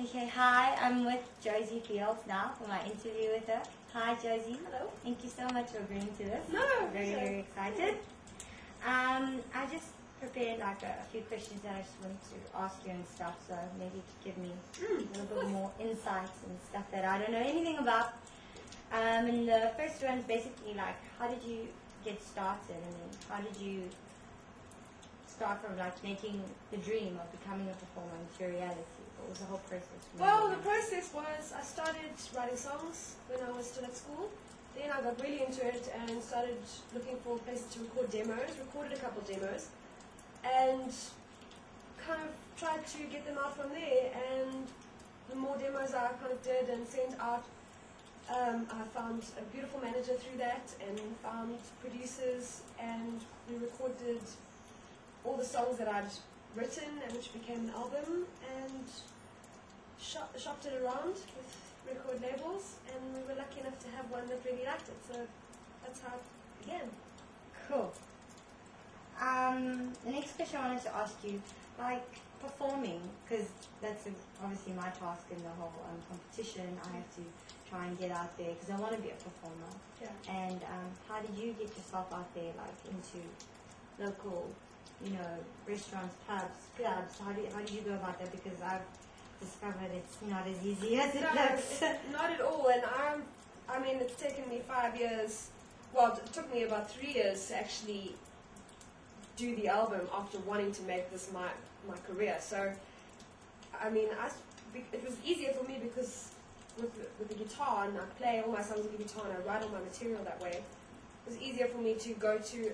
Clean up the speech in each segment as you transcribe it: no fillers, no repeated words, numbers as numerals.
Okay, hi, I'm with Josie Field now for my interview with her. Hi, Josie. Hello. Thank you so much for agreeing to this. No, Very, sure. very excited. I just prepared like a few questions that I just want to ask you and stuff, so maybe you could give me a little bit more insights and stuff that I don't know anything about. And the first one is basically like, how did you get started, and then how did you start from like making the dream of becoming a performer into reality? What was the whole process? Well, the process was I started writing songs when I was still at school. Then I got really into it and started looking for places to record demos, recorded a couple demos, and kind of tried to get them out from there. And the more demos I kind of did and sent out, I found a beautiful manager through that and found producers, and we recorded all the songs that I'd written and which became an album, and shopped it around with record labels, and we were lucky enough to have one that really liked it, so that's how it began. Cool. The next question I wanted to ask you, like performing, because that's obviously my task in the whole competition. I have to try and get out there because I want to be a performer. Yeah. And how did you get yourself out there, like into local, restaurants, pubs, clubs? How did you go about that? Because I've discovered it's not as easy as it looks. Not at all, and I mean, it's taken me 5 years, well, it took me about 3 years to actually do the album after wanting to make this my career. So, I mean, it was easier for me because with the guitar, and I play all my songs with the guitar and I write all my material that way, it was easier for me to go to,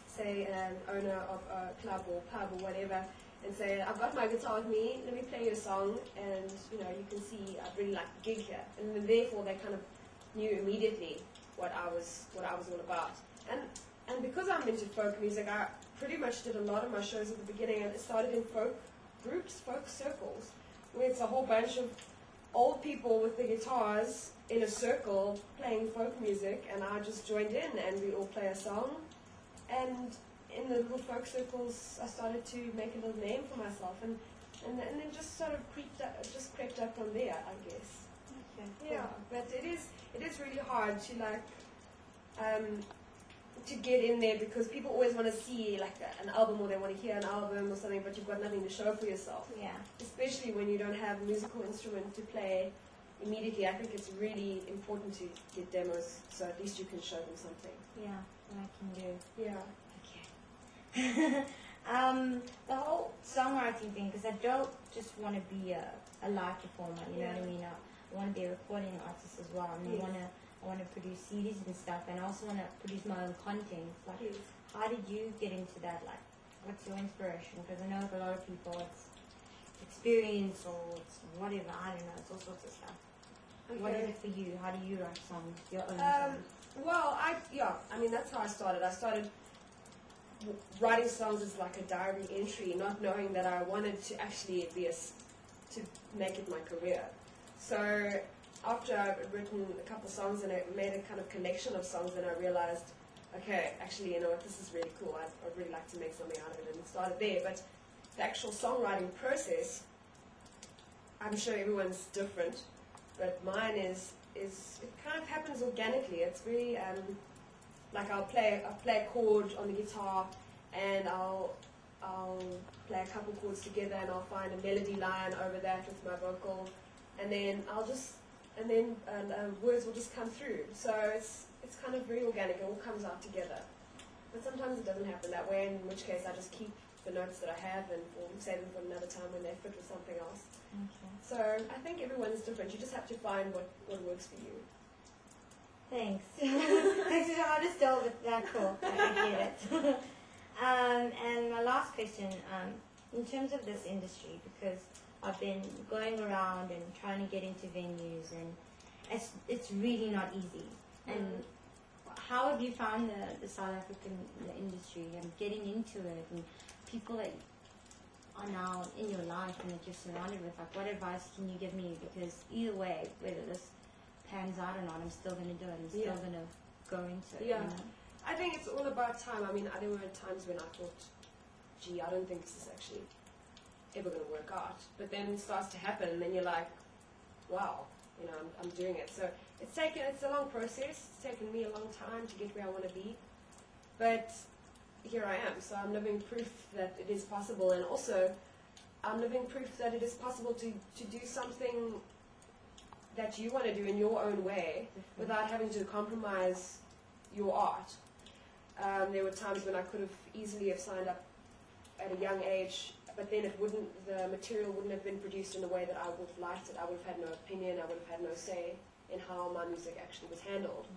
say, an owner of a club or pub or whatever, and say, I've got my guitar with me, let me play you a song, and you can see I'd really like the gig here. And then therefore they kind of knew immediately what I was all about. And because I'm into folk music, I pretty much did a lot of my shows at the beginning, and it started in folk groups, folk circles, where it's a whole bunch of old people with the guitars in a circle playing folk music, and I just joined in and we all play a song. And in the little folk circles, I started to make a little name for myself, and then just sort of crept up from there, I guess. Okay. Yeah, but it is really hard to to get in there, because people always want to see like an album, or they want to hear an album or something, but you've got nothing to show for yourself. Yeah. Especially when you don't have a musical instrument to play immediately. I think it's really important to get demos, so at least you can show them something. Yeah, I can do. Yeah. Okay. The whole songwriting thing, because I don't just want to be a live performer, you know what I mean? I want to be a recording artist as well, and Yes. I want to produce CDs and stuff, and I also want to produce my own content. Like, Yes. how did you get into that? Like, what's your inspiration? Because I know with a lot of people, it's experience or it's whatever, I don't know, it's all sorts of stuff. Okay. What is it for you? How do you write songs, your own songs? Well, I mean, that's how I started. I started writing songs as like a diary entry, not knowing that I wanted to actually to make it my career. So after I'd written a couple songs and I made a kind of collection of songs, then I realized, okay, actually, you know what, this is really cool. I'd really like to make something out of it, and it started there. But the actual songwriting process, I'm sure everyone's different, but mine is it kind of happens organically. It's very like I'll play a chord on the guitar, and I'll play a couple chords together, and I'll find a melody line over that with my vocal, and then words will just come through. So it's kind of very organic. It all comes out together. But sometimes it doesn't happen that way, in which case I just keep the notes that I have and or save them for another time when they fit with something else. Okay. So I think everyone's different. You just have to find what works for you. Thanks. Thanks for how to still with that. Cool. I get it. And my last question, in terms of this industry, because I've been going around and trying to get into venues, and it's really not easy. And how have you found the South African industry and getting into it, and people that are now in your life and that you're surrounded with? Like, what advice can you give me? Because either way, whether this pans out or not, I'm still going to do it. I'm still going to go into it. Yeah. You know? I think it's all about time. I mean, there were times when I thought, gee, I don't think this is actually ever going to work out. But then it starts to happen, and then you're like, wow, you know, I'm doing it. So it's a long process. It's taken me a long time to get where I want to be. But here I am. So I'm living proof that it is possible, and also I'm living proof that it is possible to do something that you want to do in your own way without having to compromise your art. There were times when I could have easily have signed up at a young age, but then the material wouldn't have been produced in the way that I would have liked it. I would have had no opinion, I would have had no say in how my music actually was handled.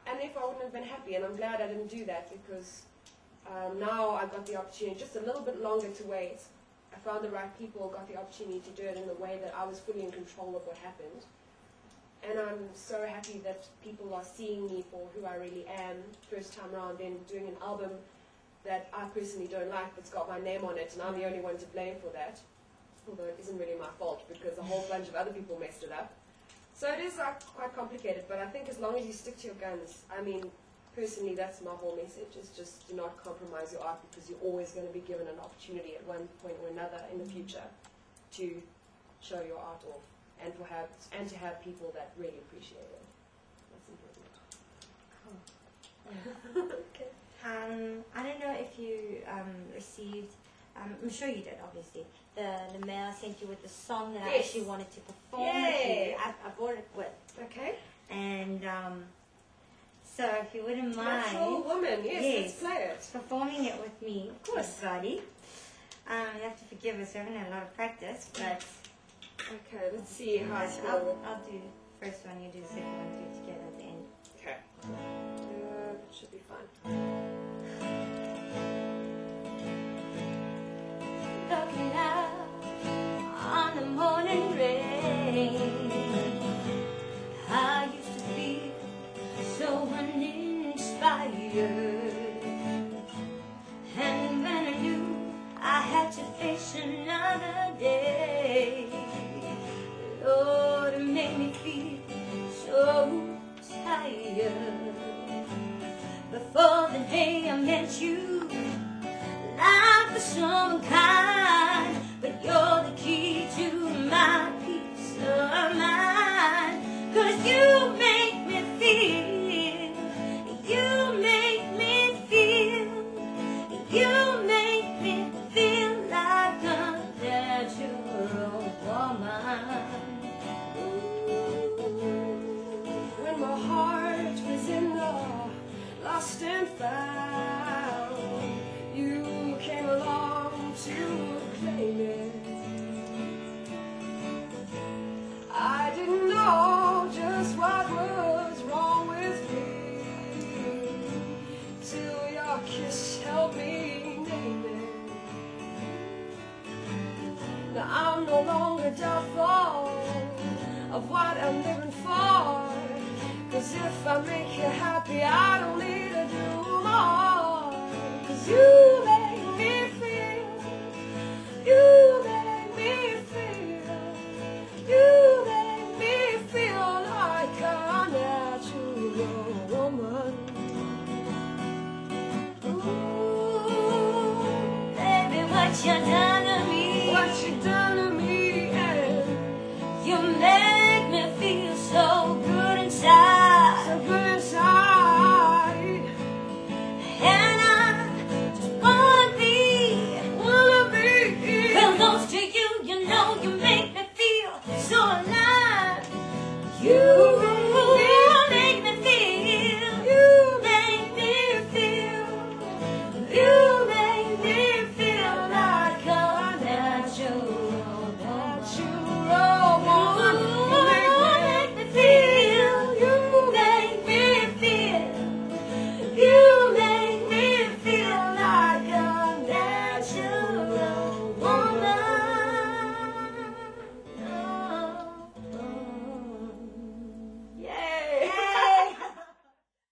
And therefore I wouldn't have been happy, and I'm glad I didn't do that, because now I've got the opportunity, just a little bit longer to wait. I found the right people, got the opportunity to do it in the way that I was fully in control of what happened. And I'm so happy that people are seeing me for who I really am first time around, then doing an album that I personally don't like, that's got my name on it, and I'm the only one to blame for that. Although it isn't really my fault, because a whole bunch of other people messed it up. So it is quite complicated, but I think as long as you stick to your guns, I mean, personally, that's my whole message, is just do not compromise your art, because you're always going to be given an opportunity at one point or another in the future to show your art off, and to have people that really appreciate it. That's important. Cool. Okay. I don't know if you received, I'm sure you did, obviously, the mail I sent you with the song that I actually wanted to perform with you. I brought it with. Okay. And so if you wouldn't mind, Natural Woman, yes, let's play it. Performing it with me, Of course. everybody. You have to forgive us, we haven't had a lot of practice, but Okay, let's see how it's I'll going. do the first one, you do the second one, do it together at the end. Okay. It should be fun. Looking out on the morning rain, I used to feel so uninspired, and when I knew I had to face another day, Lord, it made me feel so tired. Before the day I met you, life was so kind, but you're the key to my peace of mind. 'Cause you make me feel, you make me feel, you make me feel like a natural woman. When my heart was in the lost and found, you came along to claim it. I didn't know just what was wrong with me till your kiss helped me name it. Now I'm no longer doubtful of what I'm living for, 'cause if I make you happy, I don't need to do more. 'Cause you